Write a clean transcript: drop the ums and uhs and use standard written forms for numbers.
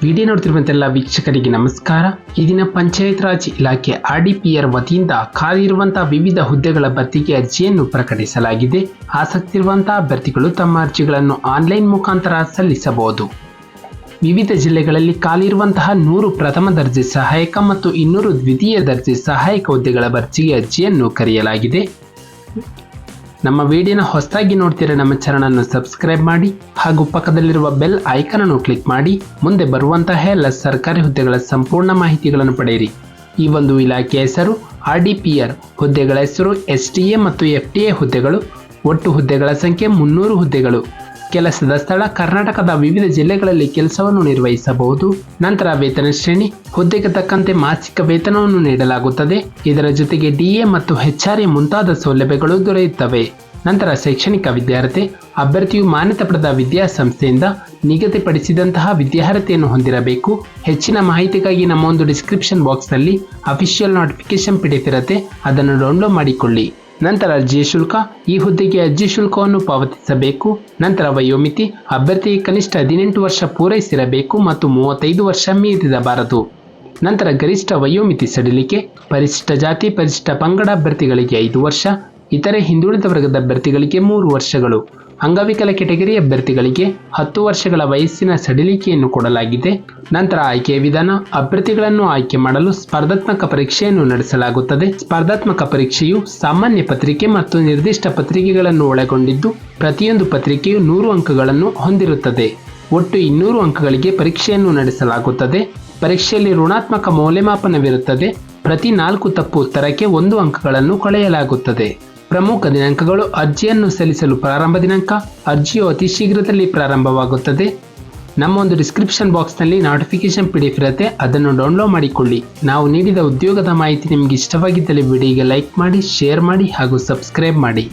Video ನೋಡ್ತಿರುವಂತೆಲ್ಲ ವೀಕ್ಷಕರಿಗೆ ನಮಸ್ಕಾರ. ಈ ದಿನ ಪಂಚಾಯತ್ ರಾಜ್ ಇಲಾಖೆ RDPR ವತಿಯಿಂದ ಖಾಲಿರುವಂತಹ ವಿವಿಧ ಹುದ್ದೆಗಳ ಭರ್ತಿಗೆ ಅರ್ಜಿಯನ್ನು ಪ್ರಕಟಿಸಲಾಗಿದೆ. ಆಸಕ್ತಿ ಇರುವಂತಹ ಅಭ್ಯರ್ಥಿಗಳು ತಮ್ಮ ಅರ್ಜಿಗಳನ್ನು ಆನ್ಲೈನ್ ಮುಖಾಂತರ ಸಲ್ಲಿಸಬಹುದು. ವಿವಿಧ ಜಿಲ್ಲೆಗಳಲ್ಲಿ ಖಾಲಿರುವಂತಹ 100 ಪ್ರಥಮ ದರ್ಜೆ ಸಹಾಯಕ ಮತ್ತು 200 ದ್ವಿತೀಯ ದರ್ಜೆ ಸಹಾಯಕ ಹುದ್ದೆಗಳ ಭರ್ತಿಗೆ ಅರ್ಜಿಯನ್ನು ಕರೆಯಲಾಗಿದೆ. ನಮ್ಮ ವಿಡಿಯೋನ ಹೊಸದಾಗಿ ನೋಡ್ತಿರೋ ನಮ್ಮ ಚಾನಲನ್ನು ಸಬ್ಸ್ಕ್ರೈಬ್ ಮಾಡಿ ಹಾಗೂ ಪಕ್ಕದಲ್ಲಿರುವ ಬೆಲ್ ಐಕಾನ್ ಅನ್ನು ಕ್ಲಿಕ್ ಮಾಡಿ ಮುಂದೆ ಬರುವಂತಹ ಎಲ್ಲ ಸರ್ಕಾರಿ ಹುದ್ದೆಗಳ ಸಂಪೂರ್ಣ ಮಾಹಿತಿಗಳನ್ನು ಪಡೆಯಿರಿ. ಈ ಒಂದು ಇಲಾಖೆಯ ಹೆಸರು RDPR. ಹುದ್ದೆಗಳ ಹೆಸರು STA ಮತ್ತು FTA ಹುದ್ದೆಗಳು. ಒಟ್ಟು ಹುದ್ದೆಗಳ ಸಂಖ್ಯೆ 300 ಹುದ್ದೆಗಳು. ಕೆಲಸದ ಸ್ಥಳ ಕರ್ನಾಟಕದ ವಿವಿಧ ಜಿಲ್ಲೆಗಳಲ್ಲಿ ಕೆಲಸವನ್ನು ನಿರ್ವಹಿಸಬಹುದು. ನಂತರ ವೇತನ ಶ್ರೇಣಿ, ಹುದ್ದೆಗೆ ತಕ್ಕಂತೆ ಮಾಸಿಕ ವೇತನವನ್ನು ನೀಡಲಾಗುತ್ತದೆ. ಇದರ ಜೊತೆಗೆ DA ಮತ್ತು HRA ಮುಂತಾದ ಸೌಲಭ್ಯಗಳು ದೊರೆಯುತ್ತವೆ. ನಂತರ ಶೈಕ್ಷಣಿಕ ವಿದ್ಯಾರ್ಹತೆ, ಅಭ್ಯರ್ಥಿಯು ಮಾನ್ಯತೆ ಪಡೆದ ವಿದ್ಯಾಸಂಸ್ಥೆಯಿಂದ ನಿಗದಿಪಡಿಸಿದಂತಹ ವಿದ್ಯಾರ್ಹತೆಯನ್ನು ಹೊಂದಿರಬೇಕು. ಹೆಚ್ಚಿನ ಮಾಹಿತಿಗಾಗಿ ನಮ್ಮ ಒಂದು ಡಿಸ್ಕ್ರಿಪ್ಷನ್ ಬಾಕ್ಸ್ನಲ್ಲಿ ಅಫಿಷಿಯಲ್ ನೋಟಿಫಿಕೇಶನ್ PDF ಇರುತ್ತೆ, ಅದನ್ನು ಡೌನ್ಲೋಡ್ ಮಾಡಿಕೊಳ್ಳಿ. ನಂತರ ಅರ್ಜಿಯ ಶುಲ್ಕ, ಈ ಹುದ್ದೆಗೆ ಅರ್ಜಿ ಶುಲ್ಕವನ್ನು ಪಾವತಿಸಬೇಕು. ನಂತರ ವಯೋಮಿತಿ, ಅಭ್ಯರ್ಥಿಗೆ ಕನಿಷ್ಠ 18 ವರ್ಷ ಪೂರೈಸಿರಬೇಕು ಮತ್ತು 35 ವರ್ಷ ಮೀರಿರಬಾರದು. ನಂತರ ಗರಿಷ್ಠ ವಯೋಮಿತಿ ಸಡಿಲಿಕೆ, ಪರಿಶಿಷ್ಟ ಜಾತಿ ಪರಿಶಿಷ್ಟ ಪಂಗಡ ಅಭ್ಯರ್ಥಿಗಳಿಗೆ 5 ವರ್ಷ, ಇತರೆ ಹಿಂದುಳಿದ ವರ್ಗದ ಅಭ್ಯರ್ಥಿಗಳಿಗೆ 3 ವರ್ಷಗಳು, ಅಂಗವಿಕಲ ಕೆಟಗರಿ ಅಭ್ಯರ್ಥಿಗಳಿಗೆ 10 ವರ್ಷಗಳ ವಯಸ್ಸಿನ ಸಡಿಲಿಕೆಯನ್ನು ಕೊಡಲಾಗಿದೆ. ನಂತರ ಆಯ್ಕೆಯ ವಿಧಾನ, ಅಭ್ಯರ್ಥಿಗಳನ್ನು ಆಯ್ಕೆ ಮಾಡಲು ಸ್ಪರ್ಧಾತ್ಮಕ ಪರೀಕ್ಷೆಯನ್ನು ನಡೆಸಲಾಗುತ್ತದೆ. ಸ್ಪರ್ಧಾತ್ಮಕ ಪರೀಕ್ಷೆಯು ಸಾಮಾನ್ಯ ಪತ್ರಿಕೆ ಮತ್ತು ನಿರ್ದಿಷ್ಟ ಪತ್ರಿಕೆಗಳನ್ನು ಒಳಗೊಂಡಿದ್ದು ಪ್ರತಿಯೊಂದು ಪತ್ರಿಕೆಯು 100 ಅಂಕಗಳನ್ನು ಹೊಂದಿರುತ್ತದೆ. ಒಟ್ಟು 200 ಅಂಕಗಳಿಗೆ ಪರೀಕ್ಷೆಯನ್ನು ನಡೆಸಲಾಗುತ್ತದೆ. ಪರೀಕ್ಷೆಯಲ್ಲಿ ಋಣಾತ್ಮಕ ಮೌಲ್ಯಮಾಪನವಿರುತ್ತದೆ. ಪ್ರತಿ 4 ತಪ್ಪು ಉತ್ತರಕ್ಕೆ 1 ಅಂಕಗಳನ್ನು ಕಳೆಯಲಾಗುತ್ತದೆ. ಪ್ರಮುಖ ದಿನಾಂಕಗಳು: ಅರ್ಜಿಯನ್ನು ಸಲ್ಲಿಸಲು ಪ್ರಾರಂಭ ದಿನಾಂಕ, ಅರ್ಜಿಯು ಅತಿ ಶೀಘ್ರದಲ್ಲಿ ಪ್ರಾರಂಭವಾಗುತ್ತದೆ. ನಮ್ಮ ಒಂದು ಡಿಸ್ಕ್ರಿಪ್ಷನ್ ಬಾಕ್ಸ್ನಲ್ಲಿ ನೋಟಿಫಿಕೇಶನ್ PDF ಇರುತ್ತೆ, ಅದನ್ನು ಡೌನ್ಲೋಡ್ ಮಾಡಿಕೊಳ್ಳಿ. ನಾವು ನೀಡಿದ ಉದ್ಯೋಗದ ಮಾಹಿತಿ ನಿಮಗೆ ಇಷ್ಟವಾಗಿದ್ದಲ್ಲಿ ವಿಡಿಯೋಗೆ ಲೈಕ್ ಮಾಡಿ, ಶೇರ್ ಮಾಡಿ ಹಾಗೂ ಸಬ್ಸ್ಕ್ರೈಬ್ ಮಾಡಿ.